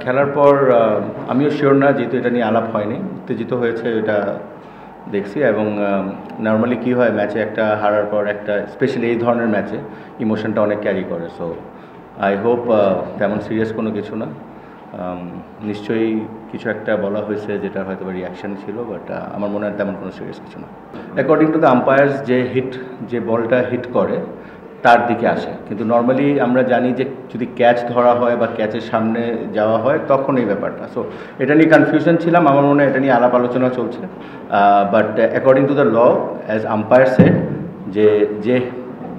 খেলার পর আমিও শিওর না, যেহেতু এটা নিয়ে আলাপ হয়নি, উত্তেজিত হয়েছে এটা দেখছি। এবং নর্মালি কী হয়, ম্যাচে একটা হারার পর একটা, স্পেশালি এই ধরনের ম্যাচে ইমোশনটা অনেক ক্যারি করে। সো আই হোপ তেমন সিরিয়াস কোনো কিছু না। নিশ্চয়ই কিছু একটা বলা হয়েছে যেটা হয়তো বা রিয়াকশান ছিল, বাট আমার মনে হয় তেমন কোনো সিরিয়াস কিছু না। অ্যাকর্ডিং টু দ্য আম্পায়ার্স, যে বলটা হিট করে তার দিকে আসে, কিন্তু নর্মালি আমরা জানি যে যদি ক্যাচ ধরা হয় বা ক্যাচের সামনে যাওয়া হয় তখন এই ব্যাপারটা। সো এটা নিয়ে কনফিউশন ছিলাম, আমার মনে হয় এটা নিয়ে আলাপ আলোচনা চলছে। But according to the law, as umpire said, যে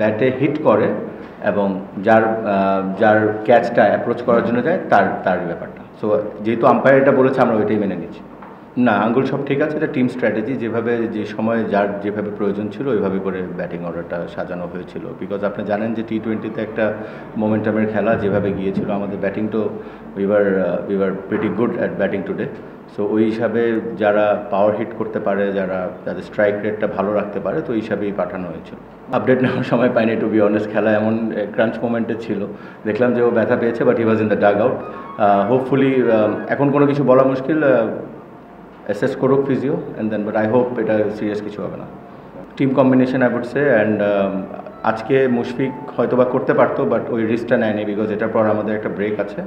ব্যাটে হিট করে এবং যার ক্যাচটা অ্যাপ্রোচ করার জন্য যায় তার ব্যাপারটা। সো যেহেতু আম্পায়ার এটা বলেছে, আমরা ওইটাই মেনে নিচ্ছি। না, আঙ্গুল সব ঠিক আছে, এটা টিম স্ট্র্যাটেজি। যে সময় যেভাবে প্রয়োজন ছিল ওইভাবে করে ব্যাটিং অর্ডারটা সাজানো হয়েছিল। বিকজ আপনি জানেন যে টি-20তে একটা মোমেন্টামের খেলা যেভাবে গিয়েছিল, আমাদের ব্যাটিং তো we were pretty good at batting today. So ওই হিসাবে যারা পাওয়ার হিট করতে পারে, যাদের স্ট্রাইক রেটটা ভালো রাখতে পারে, তো ওই হিসাবেই পাঠানো হয়েছিল। আপডেট নেওয়ার সময় পাইনি, টু বি অনেস্ট। খেলা এমন ক্রাঞ্চ মোমেন্টে ছিল, দেখলাম যে ও ব্যথা পেয়েছে, but he was in the dugout. Hopefully এখন কোনো কিছু বলা মুশকিল, অ্যাসেস করুক physio and then, but I hope এটা সিরিয়াস কিছু হবে না। Team combination I would say, and আজকে মুশফিক হয়তো বা করতে পারতো, বাট ওই রিস্কটা নেয়নি, বিকজ এটার পর আমাদের একটা ব্রেক আছে।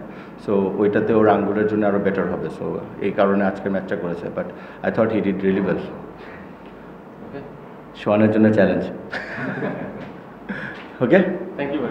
সো ওইটাতে ওর আঙ্গুলের জন্য আরও বেটার হবে। সো এই কারণে আজকে ম্যাচটা করেছে, but I thought he did really well. সোয়ানের জন্য চ্যালেঞ্জ। Okay, thank you.